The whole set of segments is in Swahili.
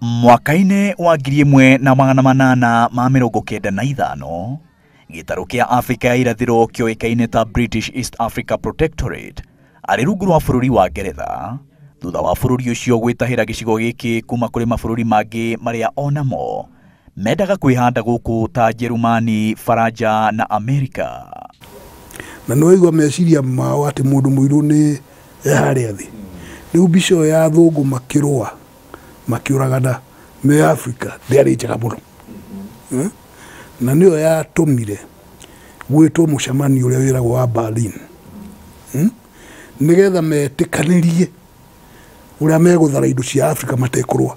Mwaka-inĩ wa 1895 gĩtarũ kĩa Afrika ya irathĩro kĩoĩkaine ta British East Africa Protectorate arĩ rungu rwa bũrũri wa Ngeretha thutha wa bũrũri ũcio gwĩtahĩra gĩcigo gĩkĩ kuma kũrĩ mabũrũri mangĩ marĩa onamo mendaga kwĩhanda gũkũ ta Jerumani, Faranja na Amerika. Na no igwa meciria mao atĩ mũndũ mũirũ nĩ harĩa thĩ. Rĩu mbica ya athũngũ makĩrũa makĩũragana me Afrika ndĩarĩ njega mũno. Na nĩyo yatũmire gwĩtwo mũcemanio ũrĩa wĩragwo wa Berlin. Nĩgetha metĩkanĩrie ũrĩa megũthara indo cia Afrika matekũrũa.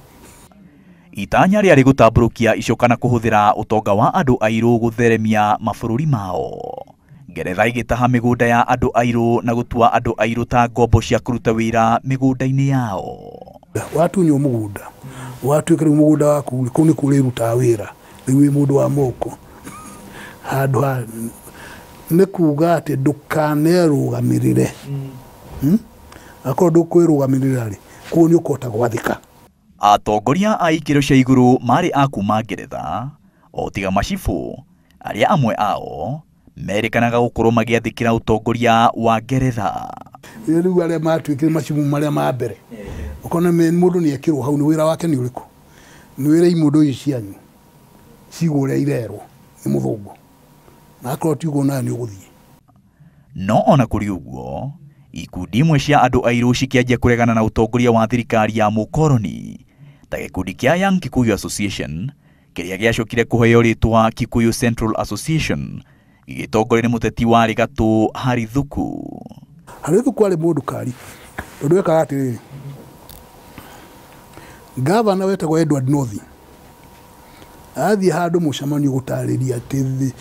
Itanya rĩarĩ gũtambũrũkia icoka na kũhũthĩra ũtonga wa andũ airũ gũtheremia mabũrũri mao. Ngeretha igĩtaha mĩgũnda ya andũ airũ na gũtua andũ airũ ta ngombo cia kũruta wĩra mĩgũnda-inĩ yao. Watunywo mũgũnda, watuĩka rĩu mũgũnda waku kũu nĩ kũrĩruta wĩra, rĩu wĩ mũndũ wa moko. Handũ ha nĩ kuuga atĩ ndũkanerũgamĩrĩre. Akorwo ndũkwĩrũgamĩrĩra rĩ, kũu nĩ ũkũhota gwathĩka. Atongoria a ikĩro cia igũrũ marĩ a kuma Ngeretha, o tiga macibũ, arĩa amwe ao merĩkanaga gũkorwo magĩathĩkĩra ũtongoria wa Ngeretha. Rĩu arĩa matuĩkire macibũ marĩa ma mbere, ũkona mũndũ nĩ ekĩrwo hau, nĩ wĩra wake nĩ ũrĩkũ? Nĩ wĩra imũndũ ici cianyu cigũ ũrĩa irerwo nĩ mũthũngũ, na akorwo tiuguo nayo nĩ ũgũthiĩ. No ona kũrĩ ũguo, ikundi imwe cia andũ airũ cikĩanjia kũregana na ũtongoria wa thirikari ya mũkoroni, ta gĩkundi kĩa Young Kikuyu Association kĩrĩa gĩacokire kũheo rĩtwa Kikuyu Central Association gĩgĩtongorio nĩ mũteti warĩ gatũ Haria. Haria arĩ mũndũ kari, tondũ ekaga atĩrĩrĩ, gavana wetagwo Edward North athiĩ handũ mũcemanio gũtarĩria atĩ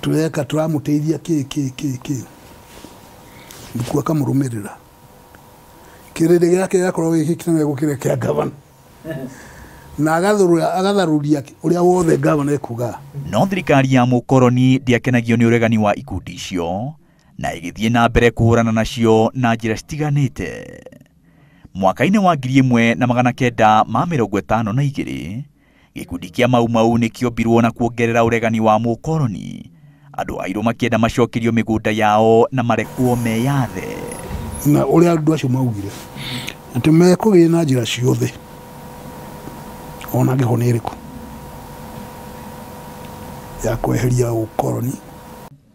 tũreka tũramũteithia kĩ ndikuo akamũrũmĩrĩra. Kĩrĩndĩ gĩake gĩakorwo gĩkĩkĩnene gũkĩra kĩa gavana, na agatharũria ũrĩa wothe gavana ekuga. No thirikari ya mũkoroni ndĩakenagio nĩ ũregani wa ikundi icio na igĩthiĩ na mbere kũhũrana nacio na njĩra citiganĩte. Mwaka-inĩ wa 1952 gĩkundi kĩa Mau Mau nĩ kĩombirwo na kuongerera ũregani wa mũkoroni, andũ airũ makĩenda macokerio mĩgũnda yao na marekwo meyathe. Na ũrĩa andũ acio maugire atĩ mekũgĩa na njĩra ciothe ona ngĩho nĩ ĩrĩkũ ya kweheria ũkoroni.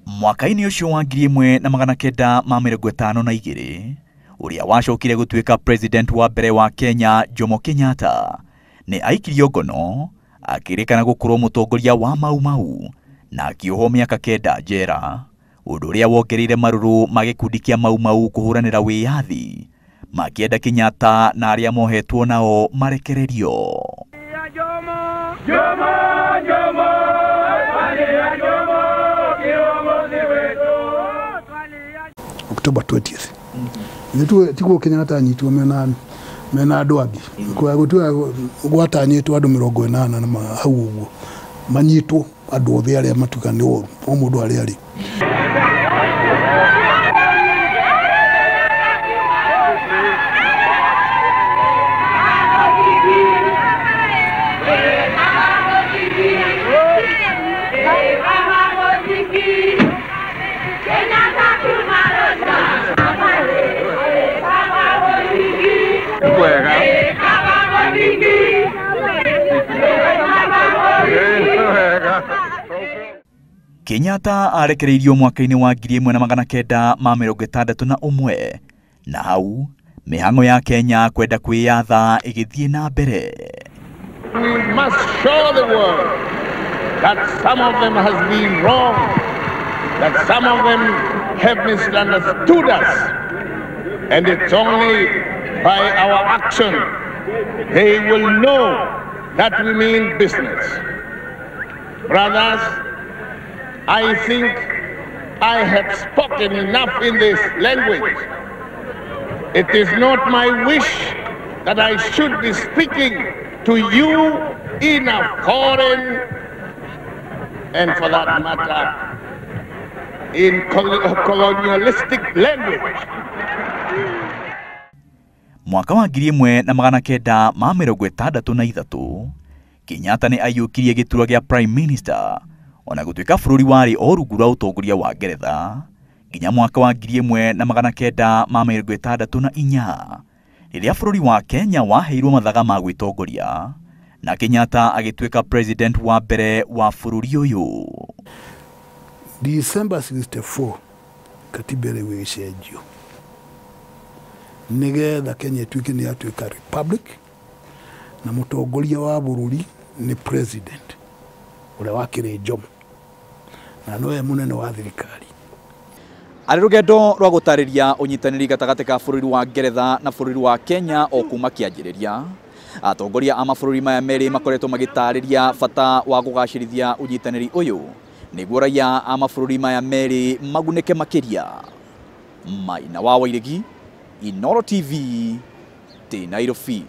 Mwaka-inĩ ũcio wa 1952 ũrĩa wacokire gũtuĩka president wa mbere wa Kenya Jomo Kenyatta nĩ aikirio ngono akĩrĩkana gũkorwo mũtongoria wa Mau Mau na akĩohwo mĩaka 9 njera, ũndũ ũrĩa wongereire marũrũ ma gĩkundi kĩa Mau Mau kũhuranĩra wiyathi makĩenda Kenyatta na arĩa mohetwo nao marekererio. October 20th. Tiguo Kenyatta anyitwo mena andũ angĩ. Gwatanyĩtwo andũ 80 na hau ũguo manyitwo andũ othe arĩa matuĩka nĩ oru, o mũndũ arĩa arĩ. Kenyatta arekereirio mwaka-inĩ wa 1961 na hau mĩhang'o ya Kenya kwenda kwĩyatha ĩgĩthiĩ na mbere. We must show the world that some of them has been wrong, that some of them have misunderstood us, and it's only by our action they will know that we mean business. Brothers, I think I have spoken enough in this language. It is not my wish that I should be speaking to you in a foreign, and for that matter, in colonialistic language. Mwaka wa 1963 Kenyatta nĩ aiyũkirie gĩturwa gĩa Prime Minister ona gũtuĩka bũrũri warĩ o rungu rwa ũtongoria wa Ngeretha nginya mwaka wa 1964 rĩrĩa bũrũri wa Kenya waheirwo mathaga ma gwĩtongoria na Kenyatta agĩtuĩka president wa mbere wa bũrũri ũyũ. December 64 katiba ĩrĩa ĩgĩcenjio nĩgetha Kenya ĩtuĩke nĩ yatuĩka republic na mũtongoria wa bũrũri nĩ president ũrĩa wakĩrĩ Jomo na nowe mũnene wa thirikari. Arĩ rũgendo rwa gũtarĩria ũnyitanĩri gatagati ka bũrũri wa Ngeretha na bũrũri wa Kenya o kuma kĩanjĩrĩria. Atongoria a mabũrũri maya merĩ makoretwo magĩtarĩria bata wa kũgacĩrithia ũnyitanĩri ũyũ nĩguo raia a mabũrũri maya merĩ magunĩke makĩria. Maina wa Wairegi, Inooro TV, Nairobi.